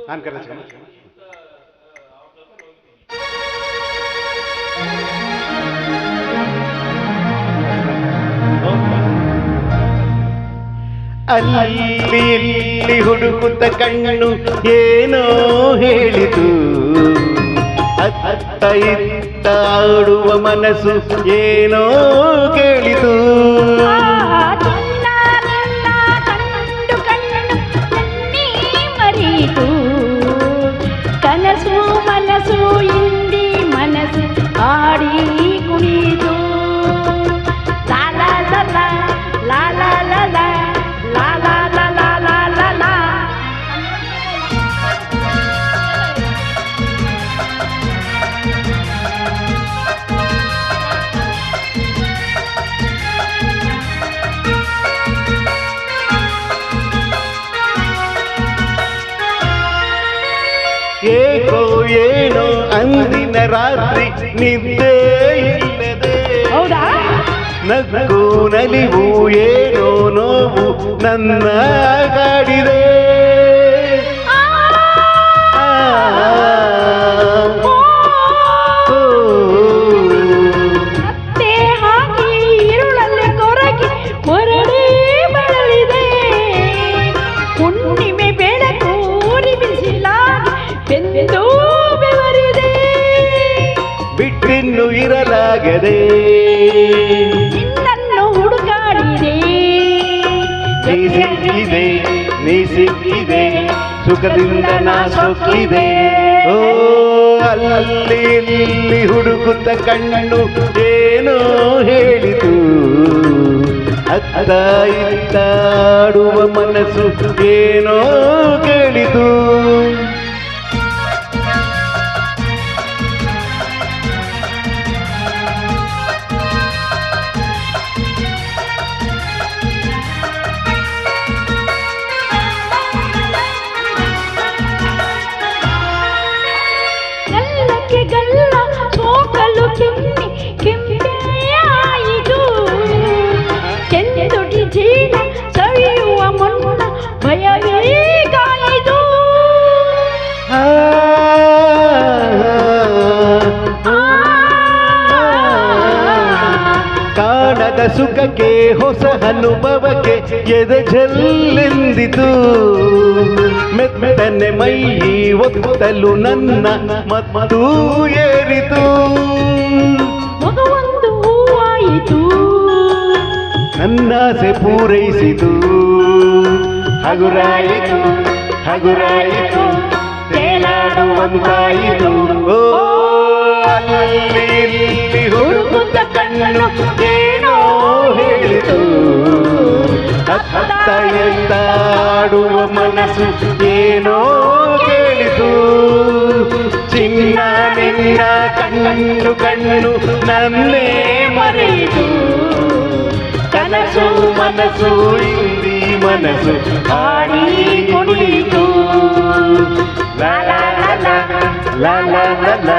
ನಾನು ಕರೆ ಅಲ್ಲಿ ಇಲ್ಲಿ ಹುಡುಕುತ್ತ ಕಣ್ಣು ಏನೋ ಹೇಳಿತು, ಅತ್ತ ಇತ್ತ ಆಡುವ ಮನಸ್ಸು ಏನೋ ಕೇಳಿತು. ಕನಸು ಮನಸ್ಸು ಇಂದಿ ಮನಸ್ಸು ಆಡಿ ಕುಣಿದು ಲಾಲಾ ಲಲಾ ಲಾಲಾ ಲಲಾ ಲಾಲಾ ಲಲಾ ಲಾಲಾ ಲಾ. ಏಕೋ ಏನೋ ಅಂದಿನ ರಾತ್ರಿ ನಿದ್ದೆ ಇಲ್ಲದೆ, ಹೌದಾ ನಗು ನಲಿವು ಏನೋ ನೋವು ನನ್ನ ಕಾಡಿದೆ. ಮತ್ತೆ ಹಾಕಿ ഇരുಳಲ್ಲಿ ಕೊರಗಿ ಹೊರಡೇ ಬಳಲಿದೆ. ಹುಣ್ಣಿಮೆ ಬೆಳಕು ಬಿಸಿಲಾಗಿ ಬೆಂದು ಬೆವರಿದೆ. ಬಿಟ್ಟಿನ್ನು ಇರಲಾಗದೆ ನಿನ್ನನ್ನು ಹುಡುಕಾಡಿದೆ. ನೀ ಸಿಕ್ಕಿದೆ ನೀ ಸಿಕ್ಕಿದೆ ಸುಖದಿಂದ ನಾ ಸೊಕ್ಕಿದೆ. ಓ ಅಲ್ಲಿ ಇಲ್ಲಿ ಹುಡುಕುತ್ತ ಕಣ್ಣು ಏನೋ ಹೇಳಿತು, ಅತ್ತ ಇತ್ತ ಆಡುವ ಮನಸ್ಸು ಏನೋ ಕೇಳಿತು. ಗಲ್ಲಕ್ಕೆ ಗಲ್ಲ ಸೋಕಲು ಕೆಮ್ಮಿ ಕೆಂಪೆಯಾಯಿತು. ಕೆಂದುಟಿ ಜೀವ ಸವಿಯುವ ಮುನ್ನ ಭಯವೇ ಕಾಯಿತು. ಕಾಣದ ಸುಖಕ್ಕೆ ಹೊಸ ಅನುಭವಕ್ಕೆ ಎದೆ ಜಲ್ಲೆಂದಿತು. ಮೆತ್ತನೆ ಮೈ ಒತ್ತಲು ನನ್ನ ಮತ್ತು ಏರಿತು. ಮಗುವೊಂದು ಹೂವಾಯಿತು, ನನ್ನಾಸೆ ಪೂರೈಸಿತು. ಹಗುರಾಯಿತು ಹಗುರಾಯಿತು ತೇಲಾಡುವಂತಾಯಿತು. ಓ ಅಲ್ಲಿ ಇಲ್ಲಿ ಹುಡುಕುತ್ತ ಕಣ್ಣು ಏನೋ ಹೇಳಿತು, ಅತ್ತ ಎತ್ತ ಆಡುವ ಮನಸ್ಸು ಏನೋ ಕೇಳಿತು. ಚಿನ್ನ ನಿನ್ನ ಕಣ್ಣು ಕಣ್ಣು ನನ್ನೇ ಮರೆಯಿತು. ಕನಸು ಮನಸ್ಸು ಇಂದಿ ಮನಸ್ಸು ಆಡಿ ಕುಣಿತು. ಲಾ ಲಾ ಲಾ ಲಾ ಲಾ ಲಾ ಲಾ.